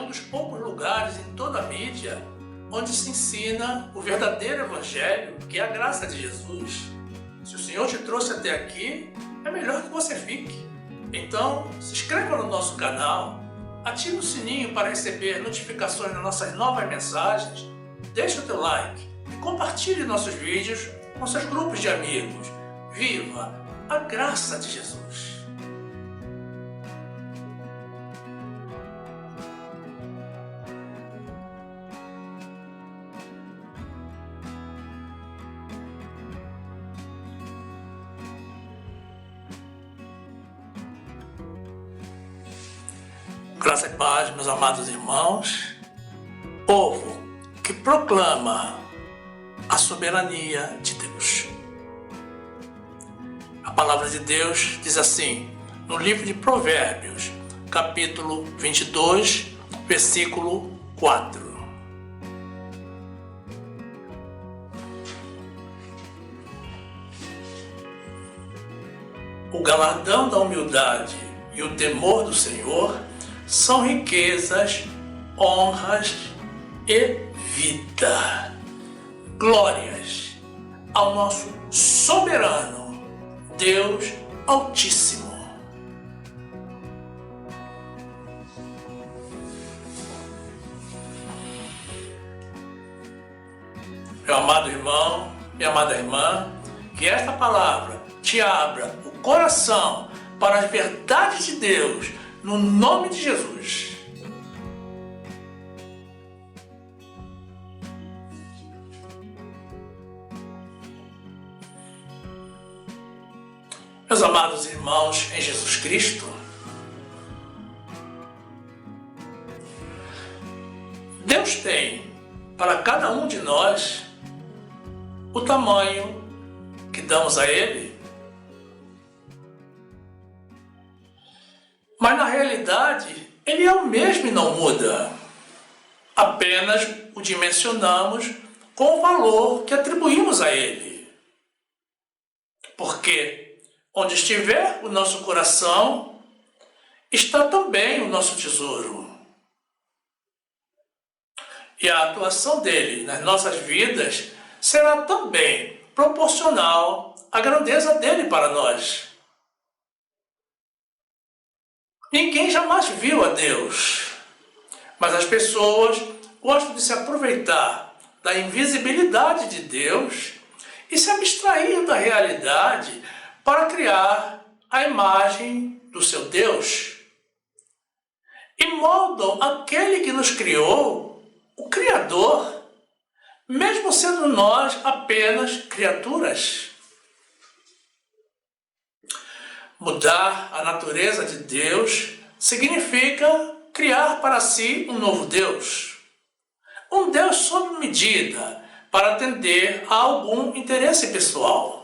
um dos poucos lugares em toda a mídia onde se ensina o verdadeiro Evangelho, que é a graça de Jesus. Se o Senhor te trouxe até aqui, é melhor que você fique. Então, se inscreva no nosso canal, ative o sininho para receber notificações das nossas novas mensagens, deixe o teu like e compartilhe nossos vídeos com seus grupos de amigos. Viva a graça de Jesus! Graça e paz, meus amados irmãos, povo que proclama a soberania de Deus. A palavra de Deus diz assim, no livro de Provérbios, capítulo 22, versículo 4. O galardão da humildade e o temor do Senhor são riquezas, honras e vida. Glórias ao nosso soberano Deus Altíssimo. Meu amado irmão, minha amada irmã, que esta palavra te abra o coração para as verdades de Deus, no nome de Jesus. Meus amados irmãos em Jesus Cristo, Deus tem para cada um de nós o tamanho que damos a Ele. Mas na realidade, Ele é o mesmo e não muda. Apenas o dimensionamos com o valor que atribuímos a Ele. Porque onde estiver o nosso coração, está também o nosso tesouro. E a atuação dele nas nossas vidas será também proporcional à grandeza dele para nós. Ninguém jamais viu a Deus, mas as pessoas gostam de se aproveitar da invisibilidade de Deus e se abstrair da realidade para criar a imagem do seu Deus. E moldam aquele que nos criou, o Criador, mesmo sendo nós apenas criaturas. Mudar a natureza de Deus significa criar para si um novo Deus. Um Deus sob medida para atender a algum interesse pessoal.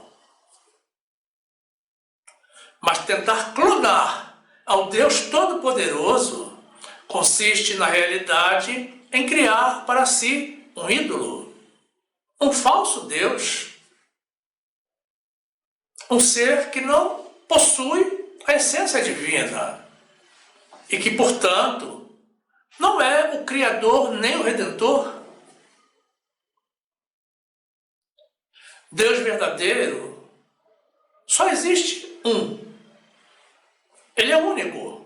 Mas tentar clonar ao Deus Todo-Poderoso consiste, na realidade, em criar para si um ídolo, um falso Deus, um ser que não possui a essência divina e que, portanto, não é o Criador nem o Redentor. Deus verdadeiro só existe um. Ele é único.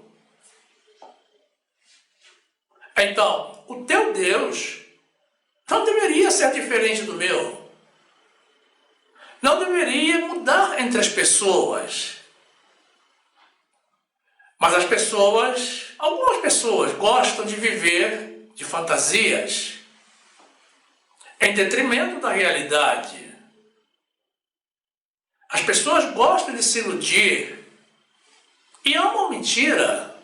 Então, o teu Deus não deveria ser diferente do meu. Não deveria mudar entre as pessoas. Mas as pessoas, algumas pessoas, gostam de viver de fantasias, em detrimento da realidade. As pessoas gostam de se iludir e amam mentira.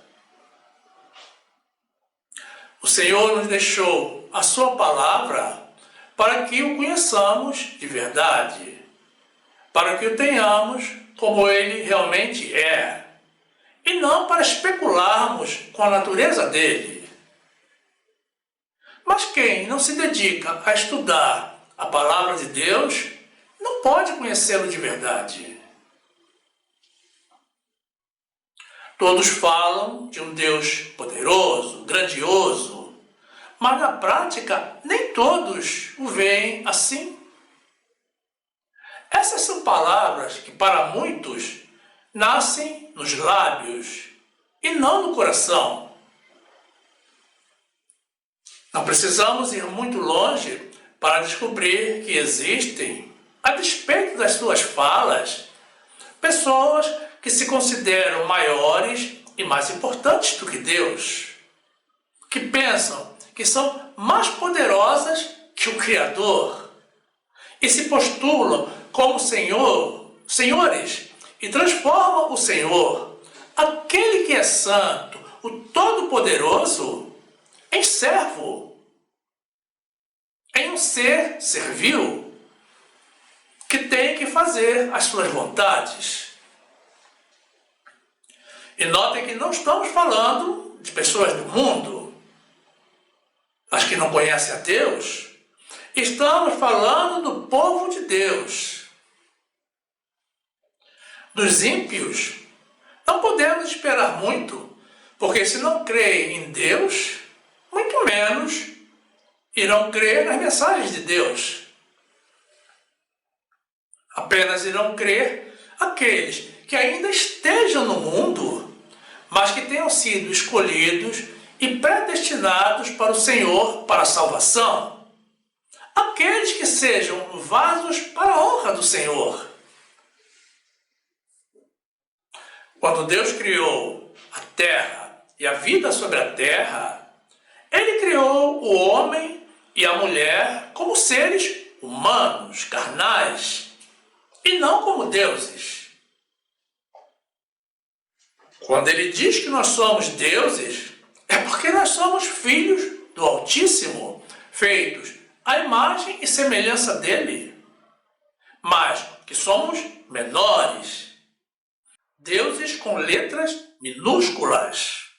O Senhor nos deixou a sua palavra para que o conheçamos de verdade, para que o tenhamos como ele realmente é. E não para especularmos com a natureza dele. Mas quem não se dedica a estudar a palavra de Deus, não pode conhecê-lo de verdade. Todos falam de um Deus poderoso, grandioso, mas na prática nem todos o veem assim. Essas são palavras que para muitos nascem nos lábios e não no coração. Não precisamos ir muito longe para descobrir que existem, a despeito das suas falas, pessoas que se consideram maiores e mais importantes do que Deus, que pensam que são mais poderosas que o Criador e se postulam como senhores e transformam o Senhor, aquele que é santo, o Todo-Poderoso, em servo, em um ser servil, que tem que fazer as suas vontades. E notem que não estamos falando de pessoas do mundo, as que não conhecem a Deus. Estamos falando do povo de Deus. Dos ímpios, não podemos esperar muito, porque se não creem em Deus, muito menos irão crer nas mensagens de Deus. Apenas irão crer aqueles que ainda estejam no mundo, mas que tenham sido escolhidos e predestinados para o Senhor, para a salvação. Aqueles que sejam vasos para a honra do Senhor. Quando Deus criou a terra e a vida sobre a terra, Ele criou o homem e a mulher como seres humanos, carnais, e não como deuses. Quando Ele diz que nós somos deuses, é porque nós somos filhos do Altíssimo, feitos à imagem e semelhança dEle, mas que somos menores, deuses com letras minúsculas,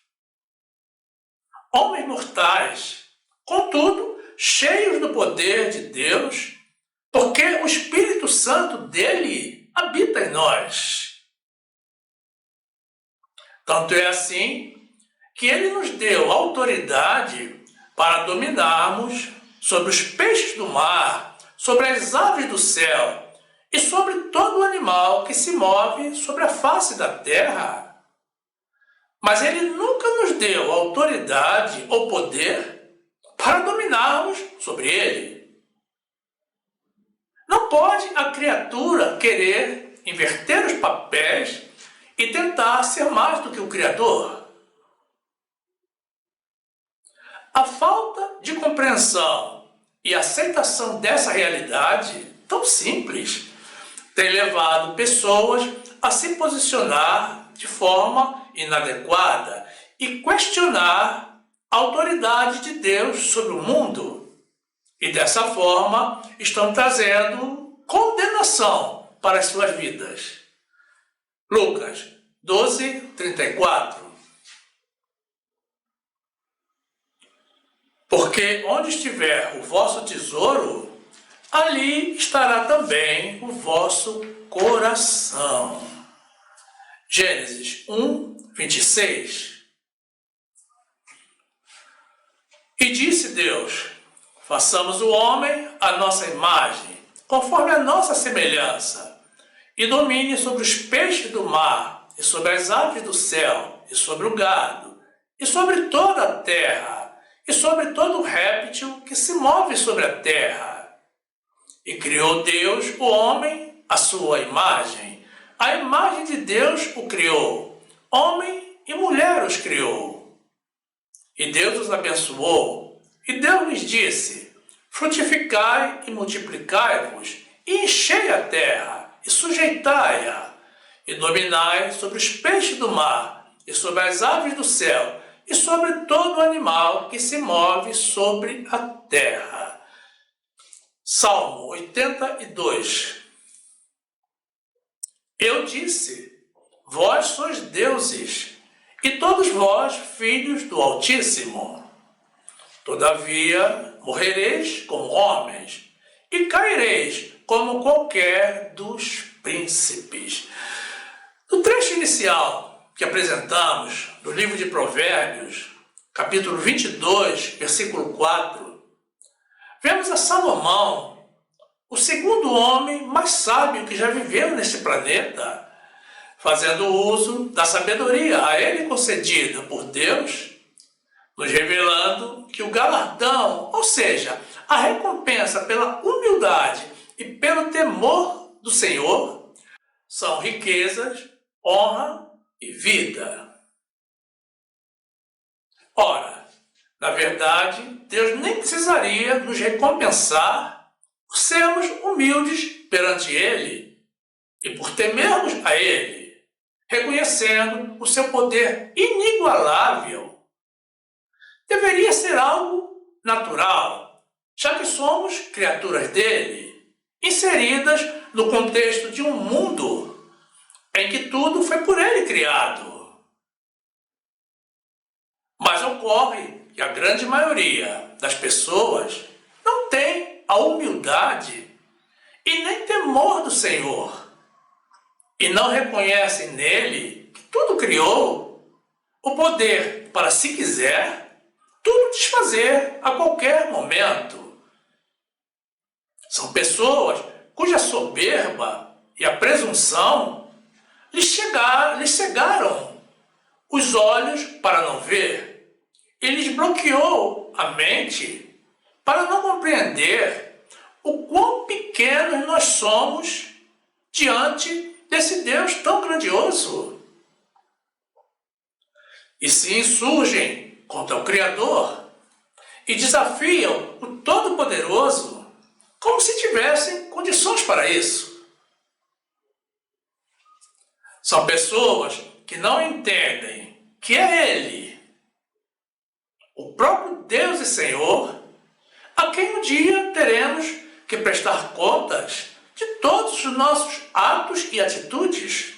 homens mortais, contudo, cheios do poder de Deus, porque o Espírito Santo dele habita em nós. Tanto é assim que ele nos deu autoridade para dominarmos sobre os peixes do mar, sobre as aves do céu e sobre todo animal que se move sobre a face da terra. Mas ele nunca nos deu autoridade ou poder para dominarmos sobre ele. Não pode a criatura querer inverter os papéis e tentar ser mais do que o Criador. A falta de compreensão e aceitação dessa realidade, tão simples, tem levado pessoas a se posicionar de forma inadequada e questionar a autoridade de Deus sobre o mundo. E dessa forma estão trazendo condenação para as suas vidas. Lucas 12, 34. Porque onde estiver o vosso tesouro, ali estará também o vosso coração. Gênesis 1, 26. E disse Deus: façamos o homem à nossa imagem, conforme a nossa semelhança, e domine sobre os peixes do mar, e sobre as aves do céu, e sobre o gado, e sobre toda a terra, e sobre todo réptil que se move sobre a terra. E criou Deus o homem à sua imagem. A imagem de Deus o criou. Homem e mulher os criou. E Deus os abençoou. E Deus lhes disse: frutificai e multiplicai-vos, e enchei a terra, e sujeitai-a, e dominai sobre os peixes do mar, e sobre as aves do céu, e sobre todo animal que se move sobre a terra. Salmo 82. Eu disse: vós sois deuses, e todos vós filhos do Altíssimo. Todavia morrereis como homens, e caireis como qualquer dos príncipes. No trecho inicial que apresentamos do livro de Provérbios, capítulo 22, versículo 4, vemos a Salomão, o segundo homem mais sábio que já viveu neste planeta, fazendo uso da sabedoria a ele concedida por Deus, nos revelando que o galardão, ou seja, a recompensa pela humildade e pelo temor do Senhor, são riquezas, honra e vida. Ora, na verdade, Deus nem precisaria nos recompensar por sermos humildes perante Ele e por temermos a Ele, reconhecendo o seu poder inigualável. Deveria ser algo natural, já que somos criaturas dele, inseridas no contexto de um mundo em que tudo foi por ele criado. Mas ocorre que a grande maioria das pessoas não tem a humildade e nem temor do Senhor, e não reconhecem nele que tudo criou o poder para, se quiser, tudo desfazer a qualquer momento. São pessoas cuja soberba e a presunção lhes cegaram os olhos para não ver e lhes bloqueou a mente para não compreender o quão pequenos nós somos diante desse Deus tão grandioso. E se insurgem contra o Criador e desafiam o Todo-Poderoso como se tivessem condições para isso. São pessoas que não entendem que é Ele, o próprio Deus e Senhor, a quem um dia teremos que prestar contas de todos os nossos atos e atitudes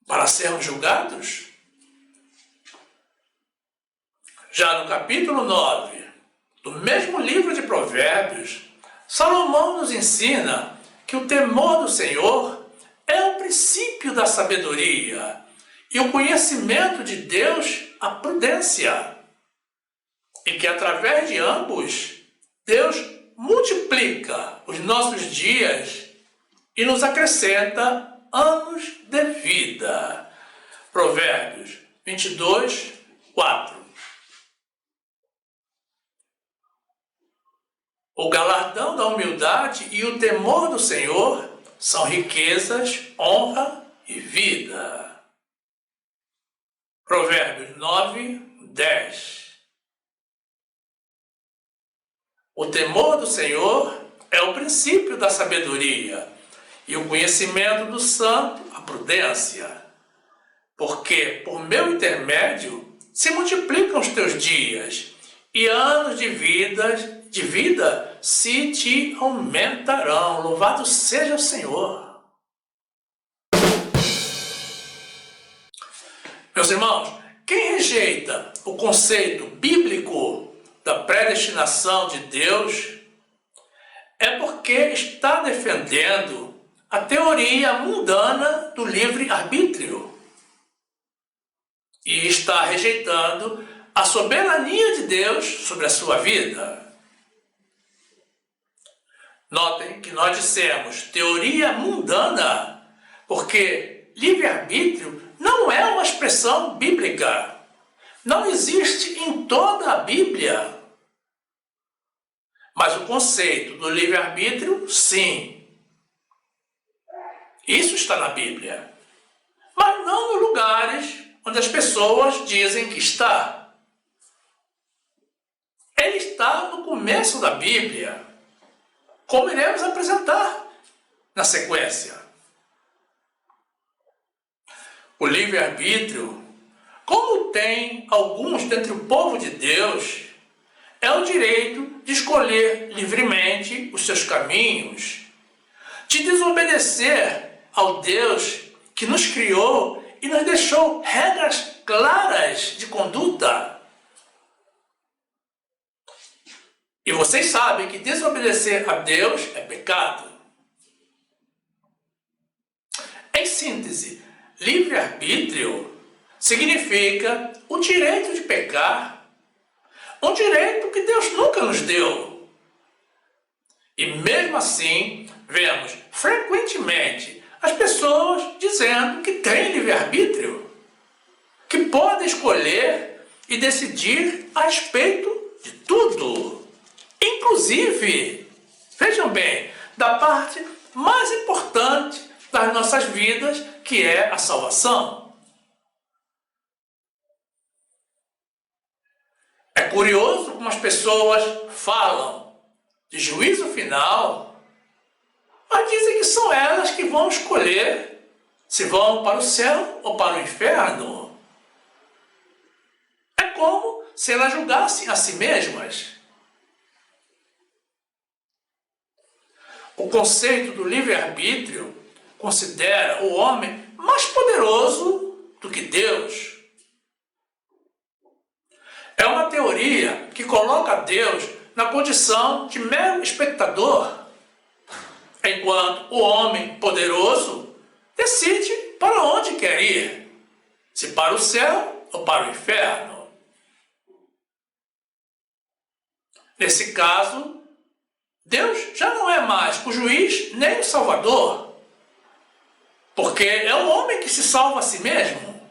para sermos julgados. Já no capítulo 9 do mesmo livro de Provérbios, Salomão nos ensina que o temor do Senhor é o princípio da sabedoria e o conhecimento de Deus, a prudência. E que através de ambos, Deus multiplica os nossos dias e nos acrescenta anos de vida. Provérbios 22, 4. O galardão da humildade e o temor do Senhor são riquezas, honra e vida. Provérbios 9, 10. O temor do Senhor é o princípio da sabedoria e o conhecimento do santo, a prudência. Porque por meu intermédio se multiplicam os teus dias e anos de vida se te aumentarão. Louvado seja o Senhor. Meus irmãos, quem rejeita o conceito bíblico da predestinação de Deus é porque está defendendo a teoria mundana do livre-arbítrio e está rejeitando a soberania de Deus sobre a sua vida. Notem que nós dissemos teoria mundana, porque livre-arbítrio não é uma expressão bíblica. Não existe em toda a Bíblia. Mas o conceito do livre-arbítrio, sim. Isso está na Bíblia. Mas não nos lugares onde as pessoas dizem que está. Ele está no começo da Bíblia, como iremos apresentar na sequência. O livre-arbítrio, como tem alguns dentre o povo de Deus, é o direito de escolher livremente os seus caminhos, de desobedecer ao Deus que nos criou e nos deixou regras claras de conduta. E vocês sabem que desobedecer a Deus é pecado. Em síntese, livre-arbítrio significa o direito de pecar, um direito que Deus nunca nos deu. E mesmo assim, vemos frequentemente as pessoas dizendo que têm livre-arbítrio, que podem escolher e decidir a respeito de tudo. Inclusive, vejam bem, da parte mais importante das nossas vidas, que é a salvação. É curioso como as pessoas falam de juízo final, mas dizem que são elas que vão escolher se vão para o céu ou para o inferno. É como se elas julgassem a si mesmas. O conceito do livre-arbítrio considera o homem mais poderoso do que Deus. É uma teoria que coloca Deus na condição de mero espectador, enquanto o homem poderoso decide para onde quer ir, se para o céu ou para o inferno. Nesse caso, Deus já não é mais o juiz nem o salvador, porque é o homem que se salva a si mesmo.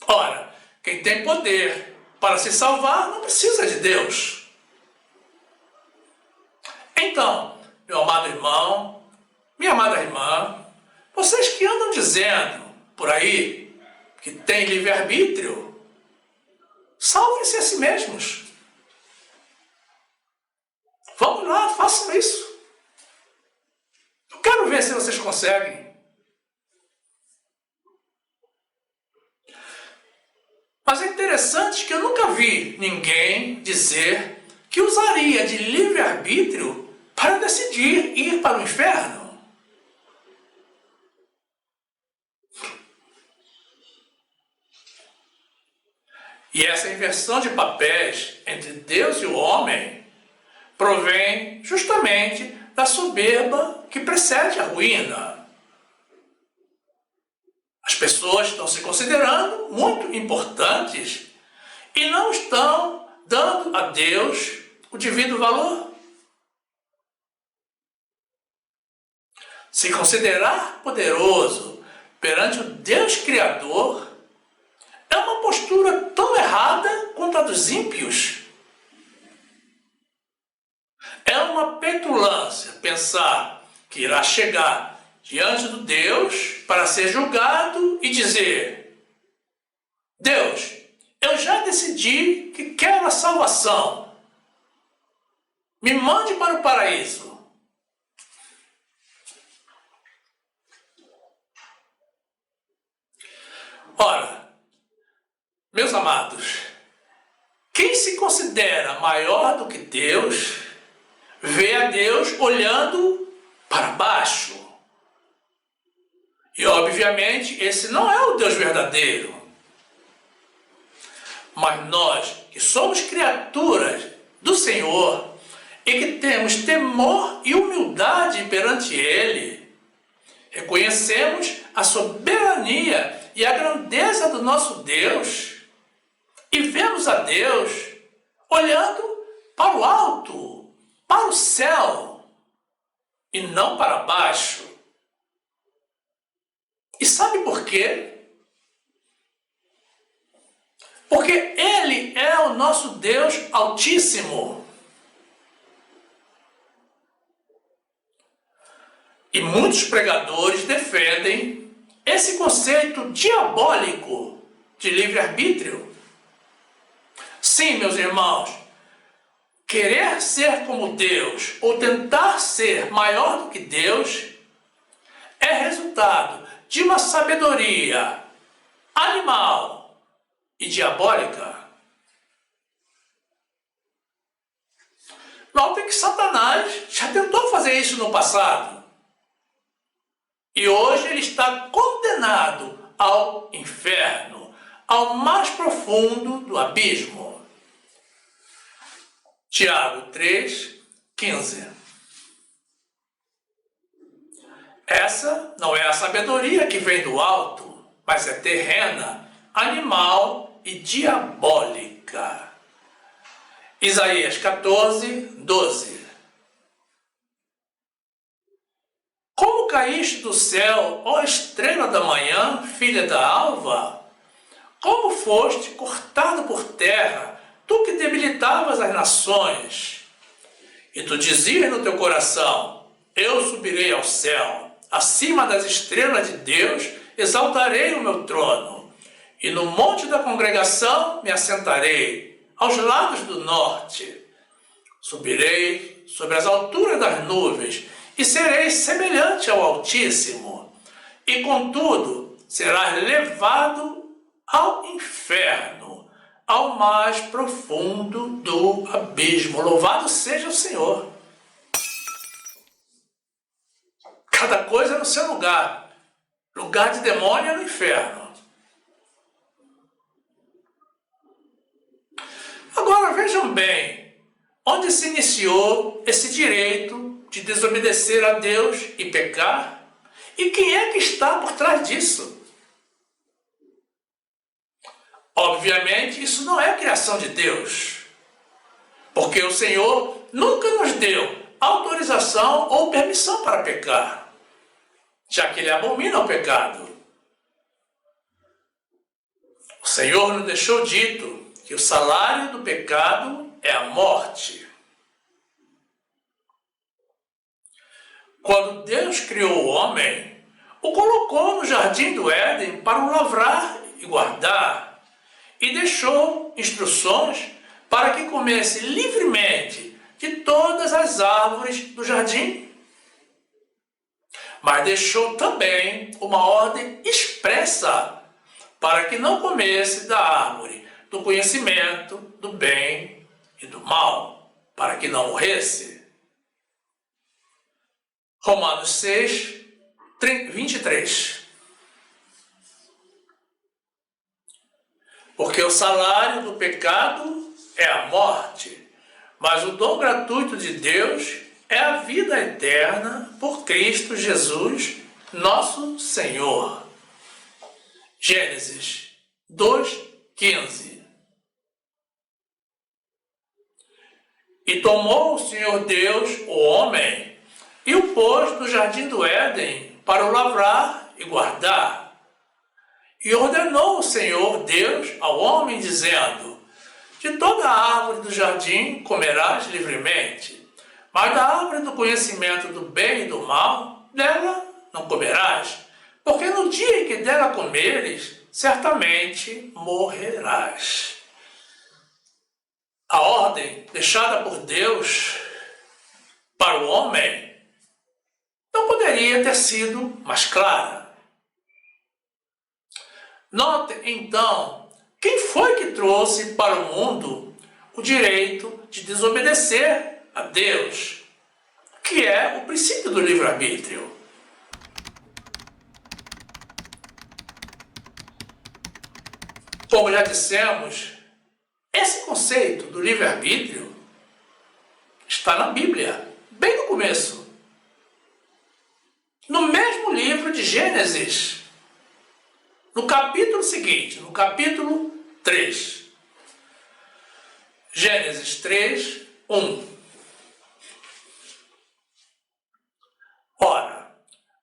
Ora, quem tem poder para se salvar não precisa de Deus. Então, meu amado irmão, minha amada irmã, vocês que andam dizendo por aí que tem livre-arbítrio, salvem-se a si mesmos. Vamos lá, façam isso. Eu quero ver se vocês conseguem. Mas é interessante que eu nunca vi ninguém dizer que usaria de livre-arbítrio para decidir ir para o inferno. E essa inversão de papéis entre Deus e o homem provém justamente da soberba que precede a ruína. As pessoas estão se considerando muito importantes e não estão dando a Deus o devido valor. Se considerar poderoso perante o Deus Criador é uma postura tão errada quanto a dos ímpios. É uma petulância pensar que irá chegar diante do Deus para ser julgado e dizer: Deus, eu já decidi que quero a salvação. Me mande para o paraíso. Ora, meus amados, quem se considera maior do que Deus, vê a Deus olhando para baixo. E, obviamente, esse não é o Deus verdadeiro. Mas nós, que somos criaturas do Senhor e que temos temor e humildade perante Ele, reconhecemos a soberania e a grandeza do nosso Deus e vemos a Deus olhando para o alto, para o céu e não para baixo. E sabe por quê? Porque Ele é o nosso Deus Altíssimo. E muitos pregadores defendem esse conceito diabólico de livre-arbítrio. Sim, meus irmãos, querer ser como Deus ou tentar ser maior do que Deus é resultado de uma sabedoria animal e diabólica. Notem que Satanás já tentou fazer isso no passado. E hoje ele está condenado ao inferno, ao mais profundo do abismo. Tiago 3:15. Essa não é a sabedoria que vem do alto, mas é terrena, animal e diabólica. Isaías 14, 12. Como caíste do céu, ó estrela da manhã, filha da alva? Como foste cortado por terra, tu que debilitavas as nações? E tu dizias no teu coração, eu subirei ao céu, acima das estrelas de Deus, exaltarei o meu trono. E no monte da congregação me assentarei, aos lados do norte. Subirei sobre as alturas das nuvens, e serei semelhante ao Altíssimo. E contudo, serás levado ao inferno, ao mais profundo do abismo. Louvado seja o Senhor. Cada coisa no seu lugar. Lugar de demônio é no inferno. Agora vejam bem, onde se iniciou esse direito de desobedecer a Deus e pecar? E quem é que está por trás disso? Obviamente, isso não é criação de Deus, porque o Senhor nunca nos deu autorização ou permissão para pecar, já que Ele abomina o pecado. O Senhor nos deixou dito que o salário do pecado é a morte. Quando Deus criou o homem, o colocou no jardim do Éden para o lavrar e guardar, e deixou instruções para que comesse livremente de todas as árvores do jardim. Mas deixou também uma ordem expressa para que não comesse da árvore do conhecimento do bem e do mal, para que não morresse. Romanos 6, 23. Porque o salário do pecado é a morte, mas o dom gratuito de Deus é a vida eterna por Cristo Jesus, nosso Senhor. Gênesis 2:15. E tomou o Senhor Deus o homem e o pôs no jardim do Éden para o lavrar e guardar. E ordenou o Senhor Deus ao homem, dizendo, de toda a árvore do jardim comerás livremente, mas da árvore do conhecimento do bem e do mal, dela não comerás, porque no dia em que dela comeres, certamente morrerás. A ordem deixada por Deus para o homem não poderia ter sido mais clara. Note, então, quem foi que trouxe para o mundo o direito de desobedecer a Deus, que é o princípio do livre-arbítrio. Como já dissemos, esse conceito do livre-arbítrio está na Bíblia, bem no começo. No mesmo livro de Gênesis, no capítulo seguinte, no capítulo 3. Gênesis 3, 1. Ora,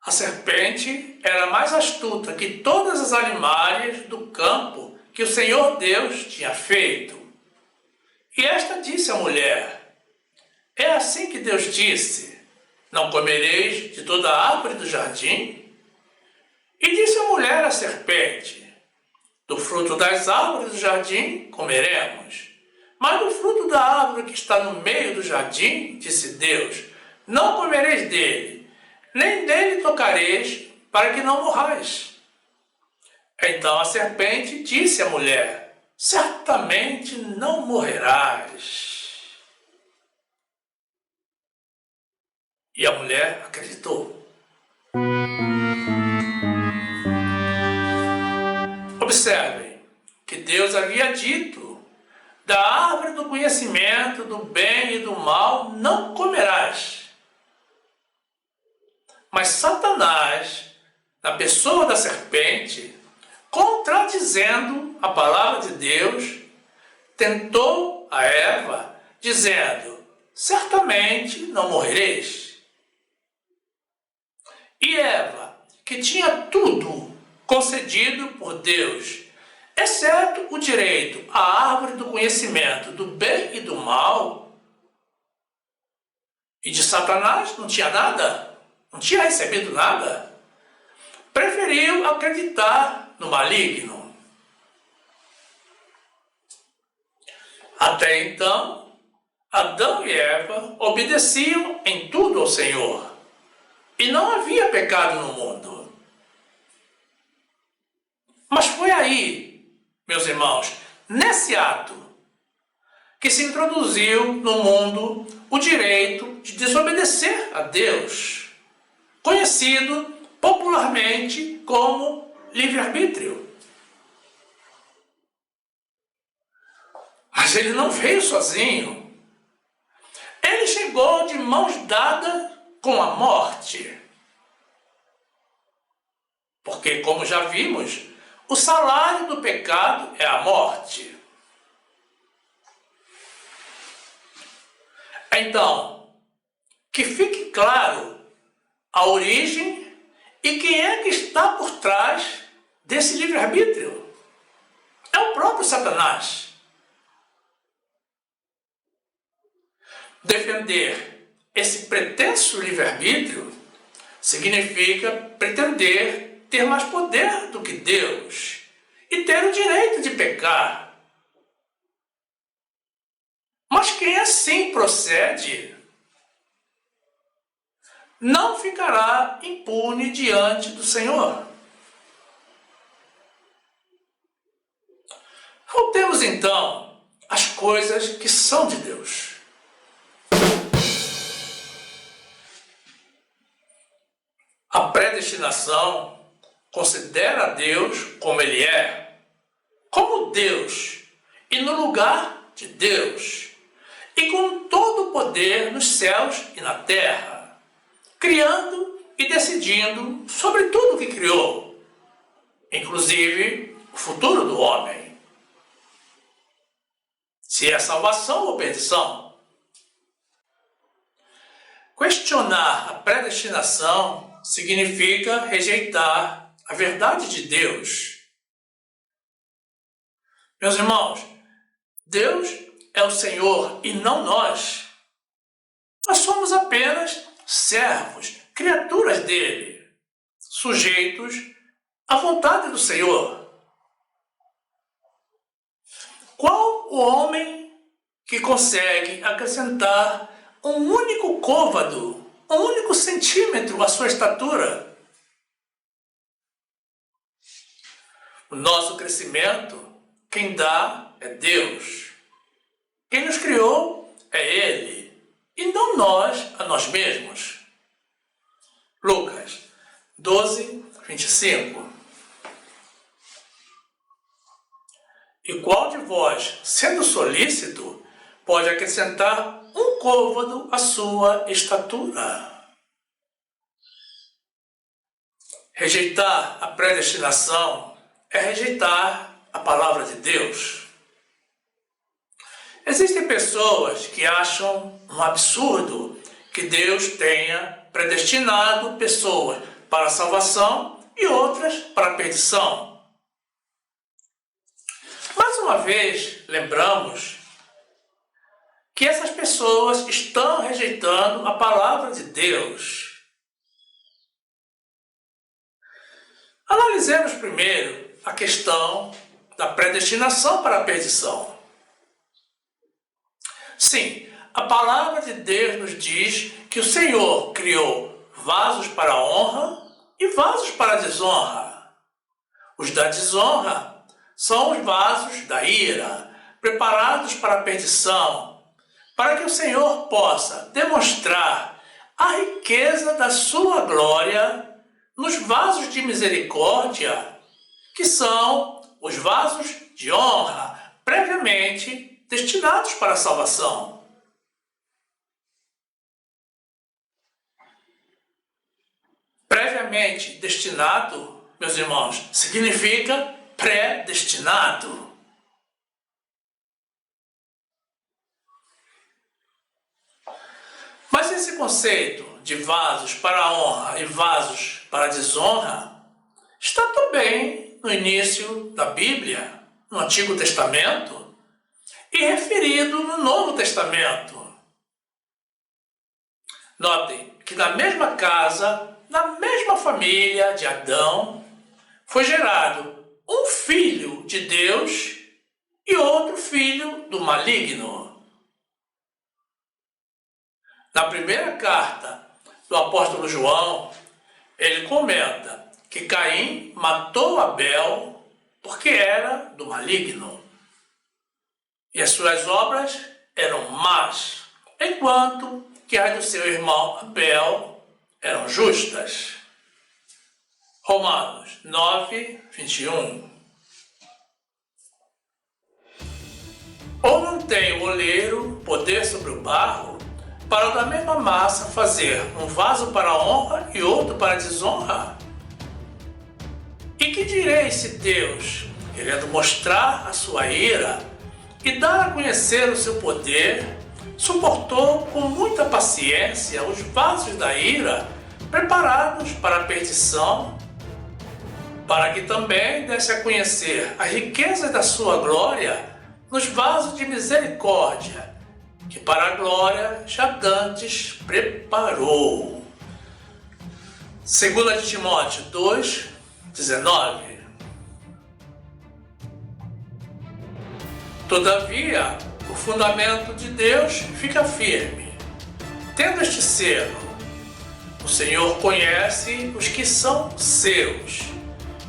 a serpente era mais astuta que todas as animais do campo que o Senhor Deus tinha feito. E esta disse à mulher, é assim que Deus disse, não comereis de toda a árvore do jardim? E disse a mulher à serpente, do fruto das árvores do jardim comeremos, mas do fruto da árvore que está no meio do jardim, disse Deus, não comereis dele, nem dele tocareis, para que não morrais. Então a serpente disse à mulher, certamente não morrerás. E a mulher acreditou. Observem que Deus havia dito, da árvore do conhecimento do bem e do mal não comerás. Mas Satanás, na pessoa da serpente, contradizendo a palavra de Deus, tentou a Eva, dizendo: certamente não morrereis. E Eva, que tinha tudo concedido por Deus, exceto o direito à árvore do conhecimento do bem e do mal, e de Satanás não tinha nada, não tinha recebido nada, preferiu acreditar no maligno. Até então, Adão e Eva obedeciam em tudo ao Senhor, e não havia pecado no mundo. Mas foi aí, meus irmãos, nesse ato, que se introduziu no mundo o direito de desobedecer a Deus, conhecido popularmente como livre-arbítrio. Mas ele não veio sozinho. Ele chegou de mãos dadas com a morte. Porque, como já vimos, o salário do pecado é a morte. Então, que fique claro a origem e quem é que está por trás desse livre-arbítrio. É o próprio Satanás. Defender esse pretenso livre-arbítrio significa pretender ter mais poder do que Deus e ter o direito de pecar. Mas quem assim procede não ficará impune diante do Senhor. Voltemos então às coisas que são de Deus. A predestinação considera Deus como Ele é, como Deus e no lugar de Deus, e com todo o poder nos céus e na terra, criando e decidindo sobre tudo que criou, inclusive o futuro do homem. Se é salvação ou perdição. Questionar a predestinação significa rejeitar a verdade de Deus. Meus irmãos, Deus é o Senhor e não nós. Nós somos apenas servos, criaturas dele, sujeitos à vontade do Senhor. Qual o homem que consegue acrescentar um único côvado, um único centímetro à sua estatura? O nosso crescimento, quem dá é Deus. Quem nos criou é Ele, e não nós a nós mesmos. Lucas 12, 25. E qual de vós, sendo solícito, pode acrescentar um côvado à sua estatura? Rejeitar a predestinação é rejeitar a palavra de Deus. Existem pessoas que acham um absurdo que Deus tenha predestinado pessoas para a salvação e outras para a perdição. Mais uma vez, lembramos que essas pessoas estão rejeitando a palavra de Deus. Analisemos primeiro a questão da predestinação para a perdição. Sim, a palavra de Deus nos diz que o Senhor criou vasos para a honra e vasos para a desonra. Os da desonra são os vasos da ira, preparados para a perdição, para que o Senhor possa demonstrar a riqueza da sua glória nos vasos de misericórdia, que são os vasos de honra, previamente destinados para a salvação. Previamente destinado, meus irmãos, significa predestinado. Mas esse conceito de vasos para a honra e vasos para a desonra está também no início da Bíblia, no Antigo Testamento, e referido no Novo Testamento. Notem que na mesma casa, na mesma família de Adão, foi gerado um filho de Deus e outro filho do maligno. Na primeira carta do apóstolo João, ele comenta que Caim matou Abel porque era do maligno. E as suas obras eram más, enquanto que as do seu irmão Abel eram justas. Romanos 9, 21. Ou não tem o oleiro poder sobre o barro para da mesma massa fazer um vaso para a honra e outro para a desonra? E que direi se Deus, querendo mostrar a sua ira e dar a conhecer o seu poder, suportou com muita paciência os vasos da ira preparados para a perdição, para que também desse a conhecer as riquezas da sua glória nos vasos de misericórdia, que para a glória já dantes preparou. 2 Timóteo 2, 19. Todavia, o fundamento de Deus fica firme, tendo este selo: o Senhor conhece os que são seus,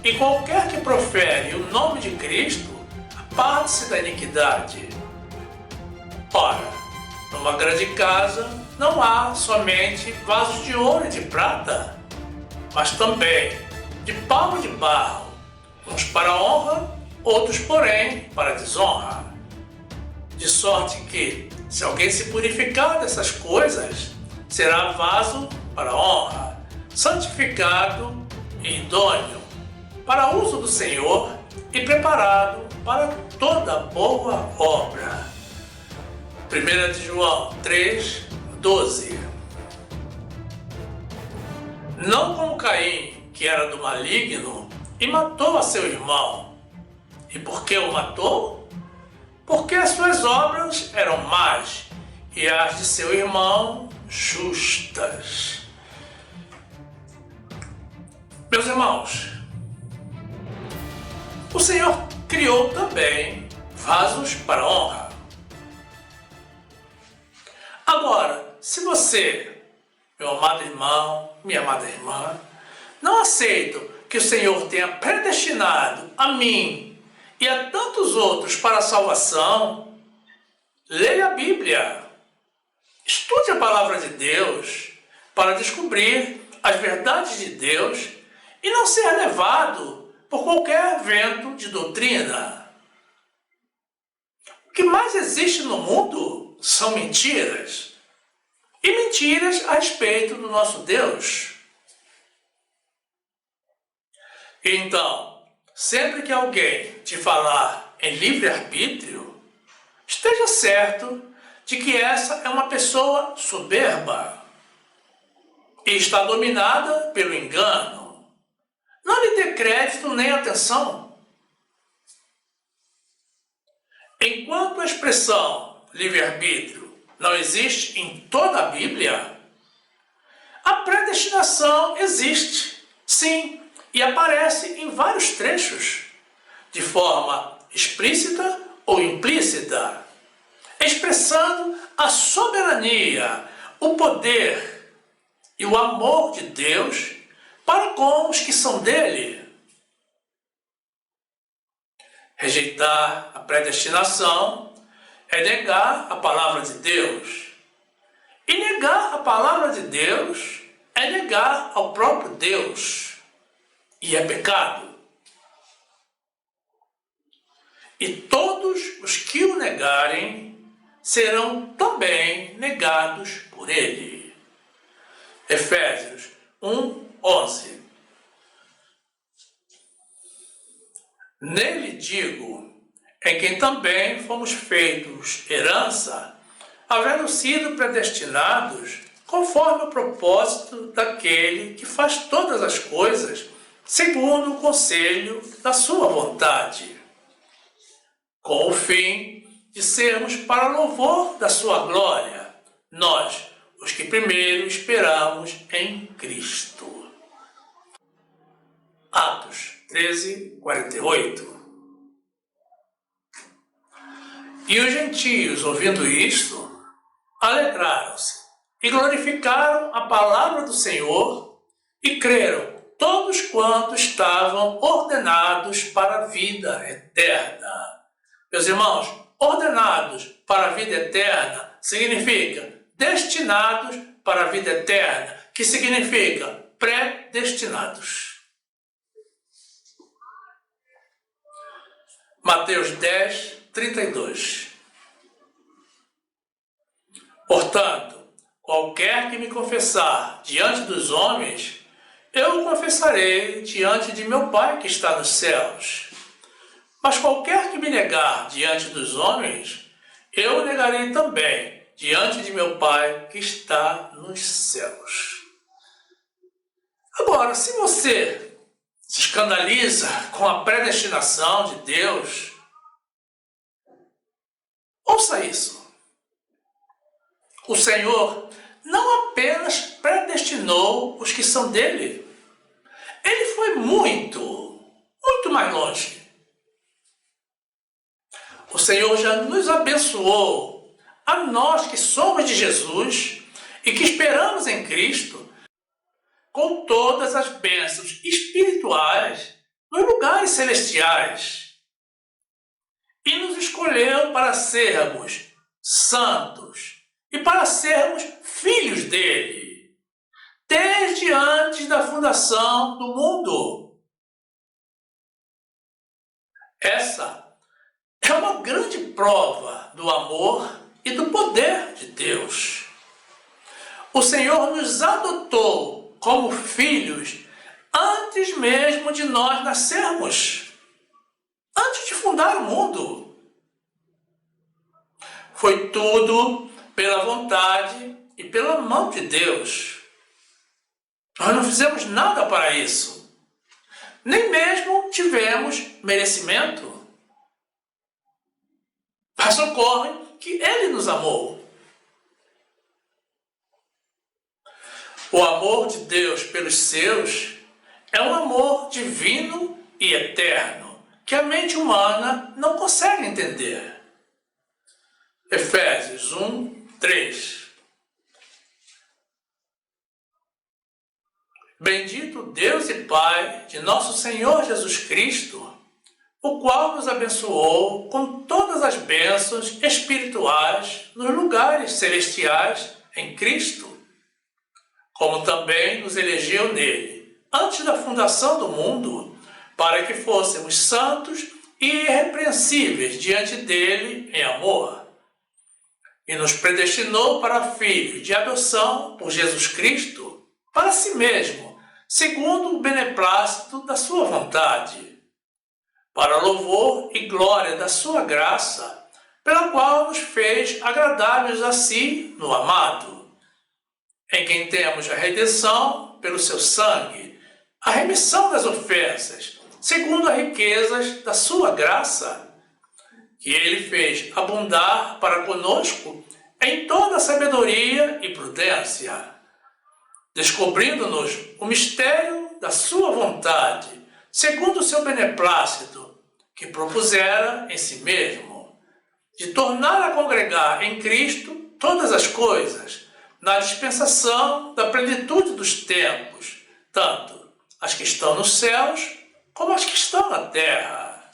e qualquer que profere o nome de Cristo, aparte-se da iniquidade. Ora, numa grande casa não há somente vasos de ouro e de prata, mas também de pau e de barro, uns para a honra, outros, porém, para a desonra. De sorte que, se alguém se purificar dessas coisas, será vaso para a honra, santificado e idôneo, para uso do Senhor e preparado para toda boa obra. 1 de João 3, 12. Não como Caim, que era do maligno, e matou a seu irmão. E por que o matou? Porque as suas obras eram más, e as de seu irmão justas. Meus irmãos, o Senhor criou também vasos para honra. Agora, se você, meu amado irmão, minha amada irmã, não aceita que o Senhor tenha predestinado a mim e a tantos outros para a salvação, leia a Bíblia, estude a palavra de Deus para descobrir as verdades de Deus e não ser levado por qualquer vento de doutrina. O que mais existe no mundo são mentiras, e mentiras a respeito do nosso Deus. Então, sempre que alguém te falar em livre-arbítrio, esteja certo de que essa é uma pessoa soberba e está dominada pelo engano. Não lhe dê crédito nem atenção. Enquanto a expressão livre-arbítrio não existe em toda a Bíblia, a predestinação existe, sim, e aparece em vários trechos, de forma explícita ou implícita, expressando a soberania, o poder e o amor de Deus para com os que são dele. Rejeitar a predestinação é negar a palavra de Deus. E negar a palavra de Deus é negar ao próprio Deus. E é pecado. E todos os que o negarem serão também negados por ele. Efésios 1, 11. Nele digo, em quem também fomos feitos herança, havendo sido predestinados conforme o propósito daquele que faz todas as coisas segundo o conselho da sua vontade, com o fim de sermos para louvor da sua glória, nós, os que primeiro esperamos em Cristo. Atos 13, 48. E os gentios, ouvindo isto, alegraram-se e glorificaram a palavra do Senhor e creram todos quantos estavam ordenados para a vida eterna. Meus irmãos, ordenados para a vida eterna significa destinados para a vida eterna, que significa predestinados. Mateus 10, 32. Portanto, qualquer que me confessar diante dos homens, eu o confessarei diante de meu Pai que está nos céus. Mas qualquer que me negar diante dos homens, eu o negarei também diante de meu Pai que está nos céus. Agora, se você se escandaliza com a predestinação de Deus, ouça isso. O Senhor não apenas predestinou os que são dele, ele foi muito mais longe. O Senhor já nos abençoou, a nós que somos de Jesus e que esperamos em Cristo, com todas as bênçãos espirituais nos lugares celestiais. E nos escolheu para sermos santos e para sermos filhos dele, desde antes da fundação do mundo. Essa é uma grande prova do amor e do poder de Deus. O Senhor nos adotou como filhos antes mesmo de nós nascermos, antes de fundar o mundo. Foi tudo pela vontade e pela mão de Deus. Nós não fizemos nada para isso, nem mesmo tivemos merecimento. Mas ocorre que Ele nos amou. O amor de Deus pelos seus é um amor divino e eterno, que a mente humana não consegue entender. Efésios 1, 3. Bendito Deus e Pai de nosso Senhor Jesus Cristo, o qual nos abençoou com todas as bênçãos espirituais nos lugares celestiais em Cristo, como também nos elegeu nele, antes da fundação do mundo, para que fôssemos santos e irrepreensíveis diante dele em amor. E nos predestinou para filhos de adoção por Jesus Cristo, para si mesmo, segundo o beneplácito da sua vontade, para louvor e glória da sua graça, pela qual nos fez agradáveis a si no amado, em quem temos a redenção pelo seu sangue, a remissão das ofensas, segundo as riquezas da sua graça, que ele fez abundar para conosco em toda sabedoria e prudência, descobrindo-nos o mistério da sua vontade, segundo o seu beneplácito, que propusera em si mesmo, de tornar a congregar em Cristo todas as coisas, na dispensação da plenitude dos tempos, tanto as que estão nos céus como as que estão na terra.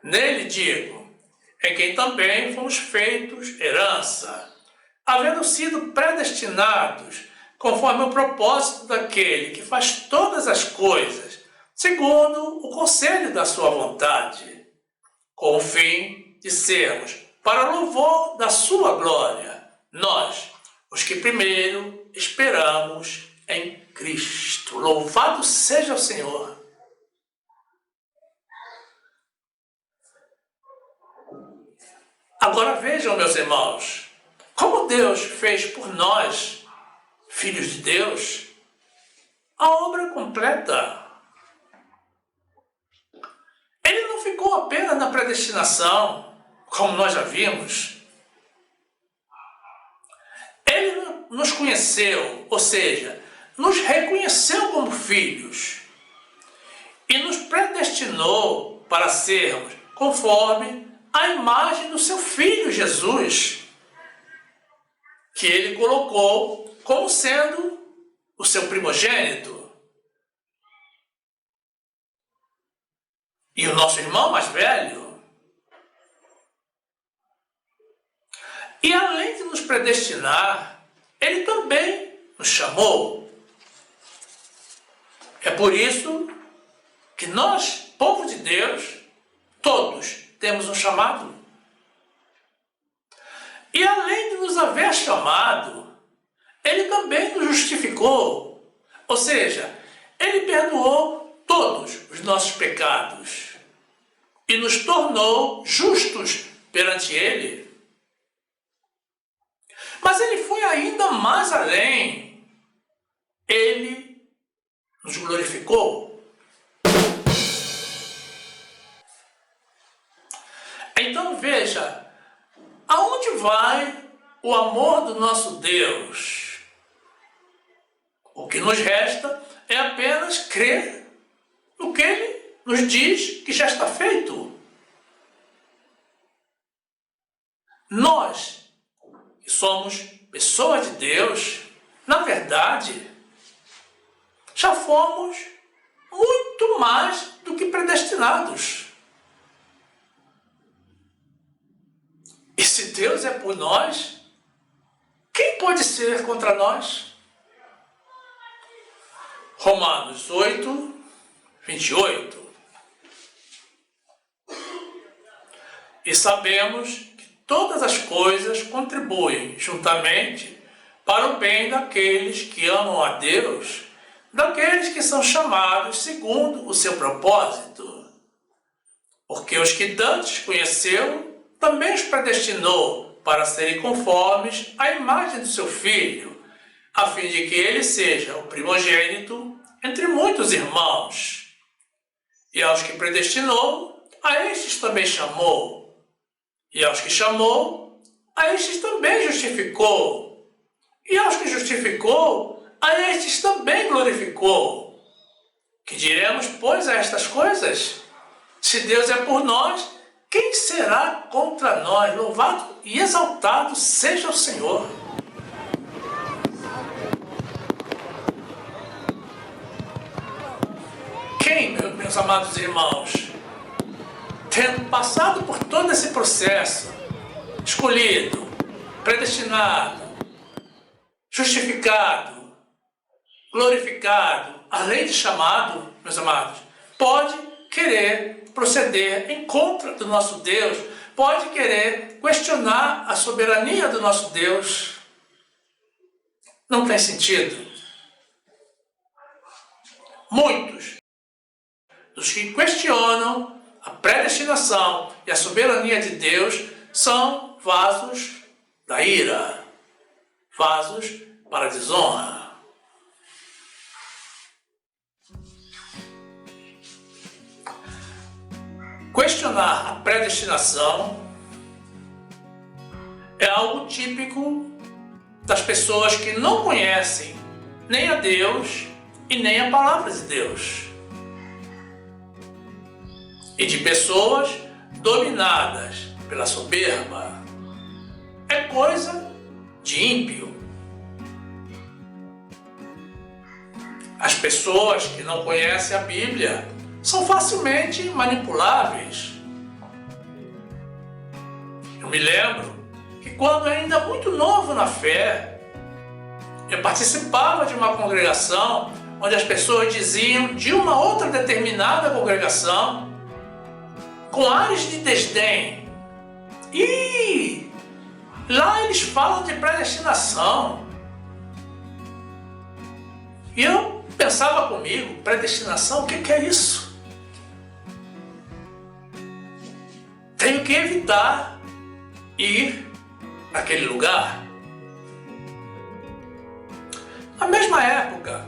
Nele digo, em quem também fomos feitos herança, havendo sido predestinados conforme o propósito daquele que faz todas as coisas, segundo o conselho da sua vontade, com o fim de sermos para louvor da sua glória, nós, os que primeiro esperamos em Cristo. Louvado seja o Senhor! Agora vejam, meus irmãos, como Deus fez por nós, filhos de Deus, a obra completa. Ele não ficou apenas na predestinação, como nós já vimos. Ele nos conheceu, ou seja, nos reconheceu como filhos e nos predestinou para sermos conforme a imagem do seu Filho Jesus, que ele colocou como sendo o seu primogênito. E o nosso irmão mais velho. E além de nos predestinar, ele também nos chamou. É por isso que nós, povo de Deus, todos temos um chamado. E além de nos haver chamado, ele também nos justificou. Ou seja, ele perdoou todos os nossos pecados e nos tornou justos perante ele. Mas ele foi ainda mais além. Ele nos glorificou. Então veja, aonde vai o amor do nosso Deus? O que nos resta é apenas crer no que ele nos diz que já está feito. Nós, que somos pessoas de Deus, na verdade, já fomos muito mais do que predestinados. E se Deus é por nós, quem pode ser contra nós? Romanos 8, 28. E sabemos que todas as coisas contribuem juntamente para o bem daqueles que amam a Deus, daqueles que são chamados segundo o seu propósito. Porque os que dantes conheceu, também os predestinou para serem conformes à imagem do seu Filho, a fim de que ele seja o primogênito entre muitos irmãos. E aos que predestinou, a estes também chamou. E aos que chamou, a estes também justificou. E aos que justificou, a estes também glorificou. Que diremos, pois, a estas coisas? Se Deus é por nós, quem será contra nós? Louvado e exaltado seja o Senhor. Quem, meus amados irmãos, tendo passado por todo esse processo, escolhido, predestinado, justificado, glorificado, além de chamado, meus amados, pode querer proceder em contra do nosso Deus, pode querer questionar a soberania do nosso Deus? Não tem sentido. Muitos dos que questionam a predestinação e a soberania de Deus são vasos da ira, vasos para a desonra. Questionar a predestinação é algo típico das pessoas que não conhecem nem a Deus e nem a palavra de Deus. E de pessoas dominadas pela soberba. É coisa de ímpio. As pessoas que não conhecem a Bíblia são facilmente manipuláveis. Eu me lembro que quando ainda muito novo na fé, eu participava de uma congregação onde as pessoas diziam de uma outra determinada congregação, com ares de desdém: "Ih, lá eles falam de predestinação." E eu pensava comigo, predestinação, o que é isso? Tenho que evitar ir naquele lugar. Na mesma época,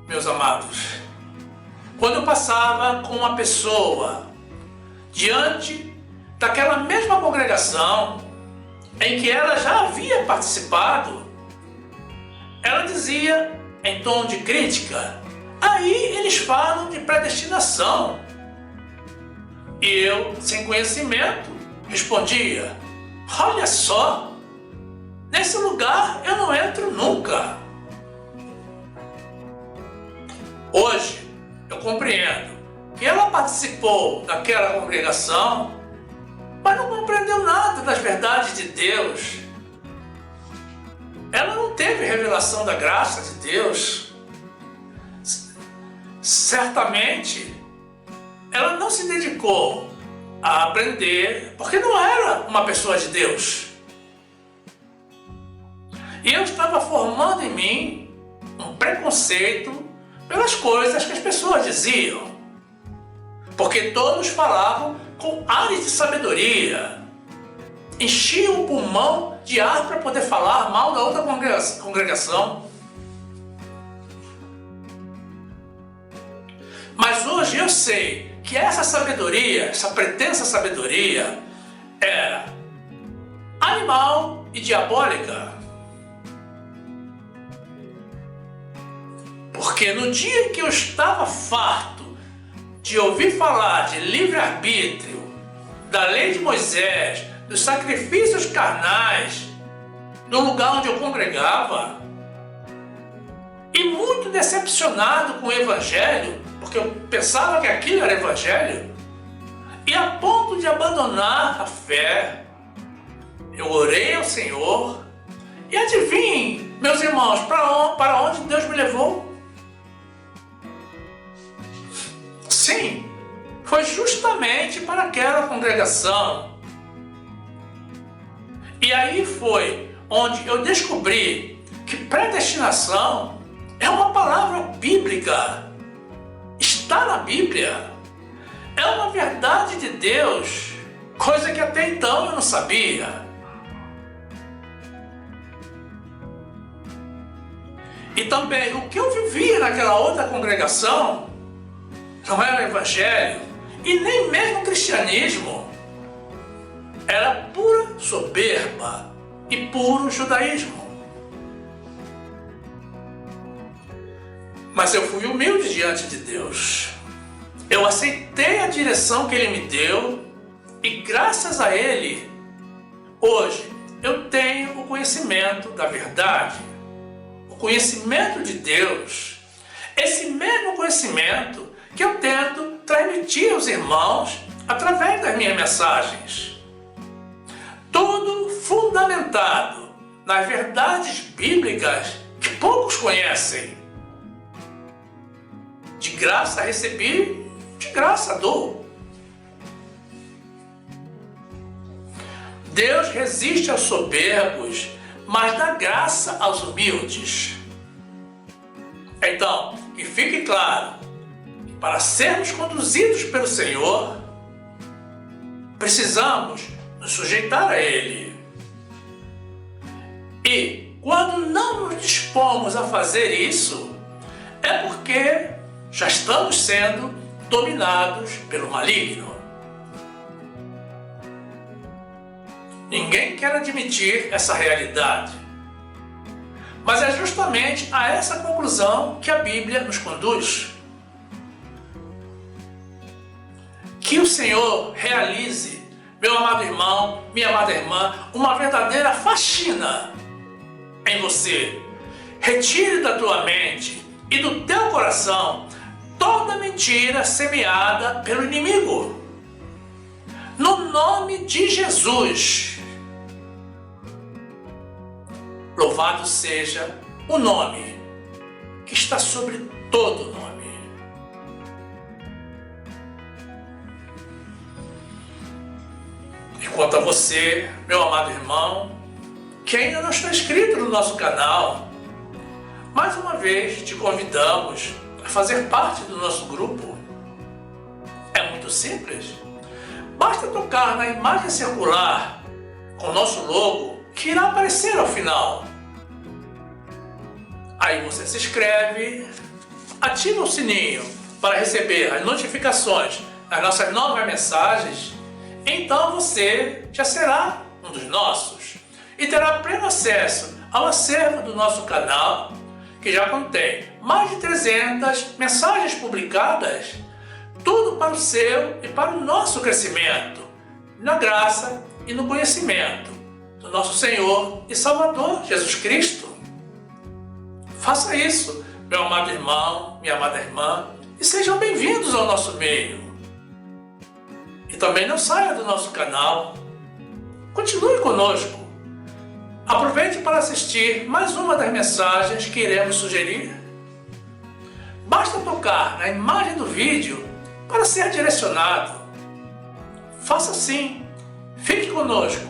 meus amados, quando eu passava com uma pessoa diante daquela mesma congregação em que ela já havia participado, ela dizia em tom de crítica: aí eles falam de predestinação. E eu, sem conhecimento, respondia: olha só, nesse lugar eu não entro nunca. Hoje eu compreendo que ela participou daquela congregação, mas não compreendeu nada das verdades de Deus. Ela não teve revelação da graça de Deus. Certamente, ela não se dedicou a aprender porque não era uma pessoa de Deus. E eu estava formando em mim um preconceito pelas coisas que as pessoas diziam, porque todos falavam com ares de sabedoria, enchiam o pulmão de ar para poder falar mal da outra congregação. Mas hoje eu sei que essa sabedoria, essa pretensa sabedoria, era animal e diabólica. Porque no dia em que eu estava farto de ouvir falar de livre-arbítrio, da lei de Moisés, dos sacrifícios carnais, no lugar onde eu congregava, e muito decepcionado com o Evangelho, porque eu pensava que aquilo era Evangelho, e a ponto de abandonar a fé, eu orei ao Senhor, e adivinhem, meus irmãos, para onde Deus me levou? Sim, foi justamente para aquela congregação. E aí foi onde eu descobri que predestinação é uma palavra bíblica. Está na Bíblia. É uma verdade de Deus, coisa que até então eu não sabia. E também o que eu vivia naquela outra congregação não era evangelho e nem mesmo cristianismo. Era pura soberba e puro judaísmo. Mas eu fui humilde diante de Deus. Eu aceitei a direção que Ele me deu e graças a Ele, hoje eu tenho o conhecimento da verdade, o conhecimento de Deus. Esse mesmo conhecimento que eu tento transmitir aos irmãos através das minhas mensagens. Tudo fundamentado nas verdades bíblicas que poucos conhecem. De graça recebi, de graça dou. Deus resiste aos soberbos, mas dá graça aos humildes. Então, que fique claro, para sermos conduzidos pelo Senhor, precisamos nos sujeitar a Ele. E quando não nos dispomos a fazer isso, é porque já estamos sendo dominados pelo maligno. Ninguém quer admitir essa realidade, mas é justamente a essa conclusão que a Bíblia nos conduz. Que o Senhor realize, meu amado irmão, minha amada irmã, uma verdadeira faxina em você. Retire da tua mente e do teu coração toda mentira semeada pelo inimigo. No nome de Jesus. Louvado seja o nome que está sobre todo nome. E quanto a você, meu amado irmão, que ainda não está inscrito no nosso canal, mais uma vez te convidamos a fazer parte do nosso grupo. É muito simples. Basta tocar na imagem circular com o nosso logo, que irá aparecer ao final. Aí você se inscreve, ativa o sininho para receber as notificações das nossas novas mensagens, então você já será um dos nossos e terá pleno acesso ao acervo do nosso canal, que já contém mais de 300 mensagens publicadas, tudo para o seu e para o nosso crescimento, na graça e no conhecimento do nosso Senhor e Salvador Jesus Cristo. Faça isso, meu amado irmão, minha amada irmã, e sejam bem-vindos ao nosso meio. E também não saia do nosso canal. Continue conosco. Aproveite para assistir mais uma das mensagens que iremos sugerir. Basta tocar na imagem do vídeo para ser direcionado. Faça assim. Fique conosco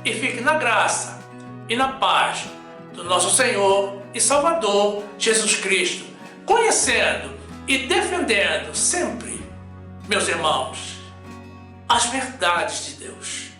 e fique na graça e na paz do nosso Senhor e Salvador Jesus Cristo, conhecendo e defendendo sempre, meus irmãos, as verdades de Deus.